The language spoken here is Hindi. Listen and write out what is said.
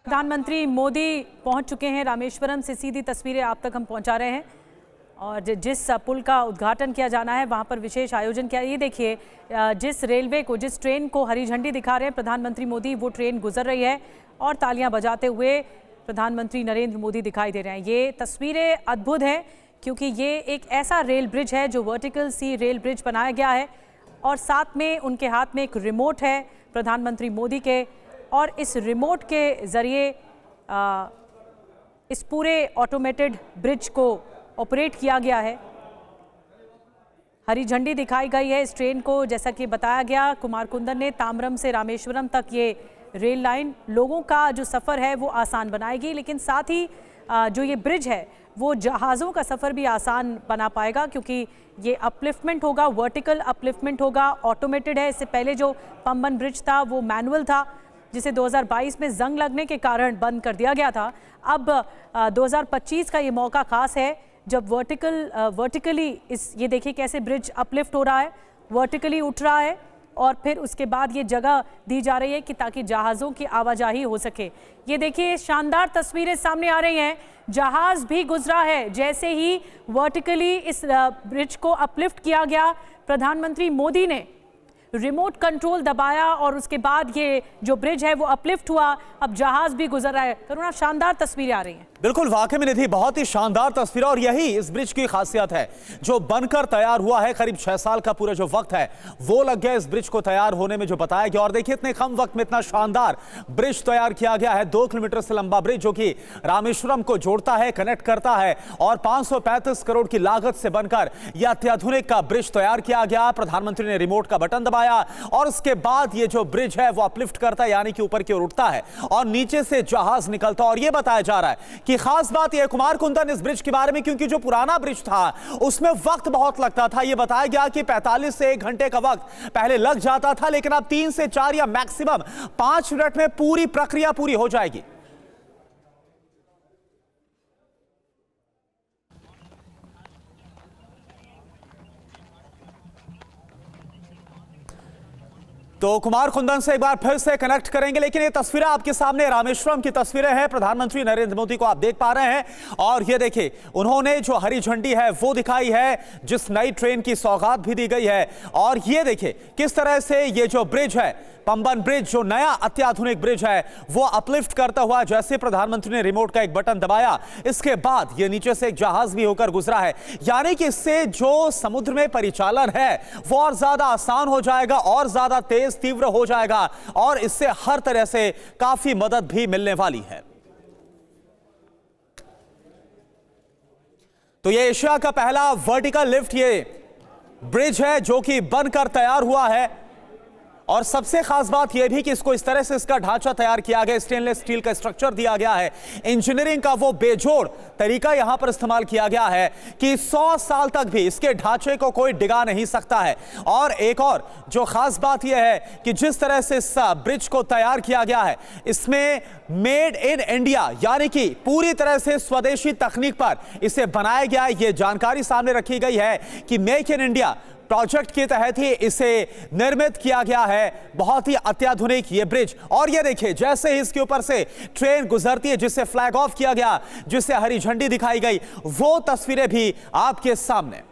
प्रधानमंत्री मोदी पहुंच चुके हैं रामेश्वरम से। सीधी तस्वीरें आप तक हम पहुंचा रहे हैं और जिस पुल का उद्घाटन किया जाना है वहां पर विशेष आयोजन किया। ये देखिए, जिस रेलवे को, जिस ट्रेन को हरी झंडी दिखा रहे हैं प्रधानमंत्री मोदी, वो ट्रेन गुजर रही है और तालियां बजाते हुए प्रधानमंत्री नरेंद्र मोदी दिखाई दे रहे हैं। ये तस्वीरें अद्भुत हैं क्योंकि ये एक ऐसा रेल ब्रिज है जो वर्टिकल सी रेल ब्रिज बनाया गया है और साथ में उनके हाथ में एक रिमोट है प्रधानमंत्री मोदी के, और इस रिमोट के ज़रिए इस पूरे ऑटोमेटेड ब्रिज को ऑपरेट किया गया है। हरी झंडी दिखाई गई है इस ट्रेन को। जैसा कि बताया गया कुमार कुंदन ने, ताम्रम से रामेश्वरम तक ये रेल लाइन लोगों का जो सफ़र है वो आसान बनाएगी, लेकिन साथ ही जो ये ब्रिज है वो जहाज़ों का सफ़र भी आसान बना पाएगा क्योंकि ये अपलिफ्टमेंट होगा, वर्टिकल अपलिफ्टमेंट होगा, ऑटोमेटेड है। इससे पहले जो पंबन ब्रिज था वो मैनुअल था, जिसे 2022 में जंग लगने के कारण बंद कर दिया गया था। अब 2025 का ये मौका खास है जब वर्टिकली ये देखिए कैसे ब्रिज अपलिफ्ट हो रहा है, वर्टिकली उठ रहा है और फिर उसके बाद ये जगह दी जा रही है कि ताकि जहाज़ों की आवाजाही हो सके। ये देखिए शानदार तस्वीरें सामने आ रही हैं, जहाज़ भी गुजरा है। जैसे ही वर्टिकली इस ब्रिज को अपलिफ्ट किया गया, प्रधानमंत्री मोदी ने रिमोट कंट्रोल दबाया और उसके बाद ये जो ब्रिज है वो अपलिफ्ट हुआ। अब जहाज भी गुजर रहा है। करुणा, शानदार तस्वीरें आ रही हैं। बिल्कुल, वाकई में निधि, बहुत ही शानदार तस्वीर, और यही इस ब्रिज की खासियत है जो बनकर तैयार हुआ है। करीब 6 साल का पूरा जो वक्त है वो लग गया इस ब्रिज को तैयार होने में, जो बताया गया। और देखिए, इतने कम वक्त में इतना शानदार ब्रिज तैयार किया गया है। 2 किलोमीटर से लंबा ब्रिज जो कि रामेश्वरम को जोड़ता है, कनेक्ट करता है, और 535 करोड़ की लागत से बनकर यह अत्याधुनिक का ब्रिज तैयार किया गया। प्रधानमंत्री ने रिमोट का बटन दबाया और उसके बाद ये जो ब्रिज है वो अपलिफ्ट करता है, यानी कि ऊपर की ओर उठता है और नीचे से जहाज निकलता है। और ये बताया जा रहा है कि खास बात यह, कुमार कुंदन, इस ब्रिज के बारे में, क्योंकि जो पुराना ब्रिज था उसमें वक्त बहुत लगता था। यह बताया गया कि 45 से 1 घंटे का वक्त पहले लग जाता था, लेकिन अब 3 से 4 या मैक्सिमम 5 मिनट में पूरी प्रक्रिया पूरी हो जाएगी। तो कुमार कुंदन से एक बार फिर से कनेक्ट करेंगे, लेकिन ये तस्वीरें आपके सामने रामेश्वरम की तस्वीरें हैं। प्रधानमंत्री नरेंद्र मोदी को आप देख पा रहे हैं और ये देखिए, उन्होंने जो हरी झंडी है वो दिखाई है, जिस नई ट्रेन की सौगात भी दी गई है। और ये देखिए किस तरह से ये जो ब्रिज है, पंबन ब्रिज, जो नया अत्याधुनिक ब्रिज है, वो अपलिफ्ट करता हुआ, जैसे प्रधानमंत्री ने रिमोट का एक बटन दबाया, इसके बाद ये नीचे से एक जहाज भी होकर गुजरा है। यानी कि इससे जो समुद्र में परिचालन है वो और ज्यादा आसान हो जाएगा और ज्यादा तेज तीव्र हो जाएगा, और इससे हर तरह से काफी मदद भी मिलने वाली है। तो ये एशिया का पहला वर्टिकल लिफ्ट ये ब्रिज है जो कि बनकर तैयार हुआ है, और सबसे खास बात यह भी कि इसको इस तरह से इसका ढांचा तैयार किया गया, स्टेनलेस स्टील का स्ट्रक्चर दिया गया है। इंजीनियरिंग का वो बेजोड़ तरीका यहां पर इस्तेमाल किया गया है कि 100 साल तक भी इसके ढांचे को कोई डिगा नहीं सकता है। और एक और जो खास बात यह है कि जिस तरह से इस ब्रिज को तैयार किया गया है, इसमें मेड इन इंडिया, यानी कि पूरी तरह से स्वदेशी तकनीक पर इसे बनाया गया है। यह जानकारी सामने रखी गई है कि मेक इन इंडिया प्रोजेक्ट के तहत ही इसे निर्मित किया गया है। बहुत ही अत्याधुनिक ये ब्रिज। और ये देखिए, जैसे ही इसके ऊपर से ट्रेन गुजरती है, जिसे फ्लैग ऑफ किया गया, जिसे हरी झंडी दिखाई गई, वो तस्वीरें भी आपके सामने।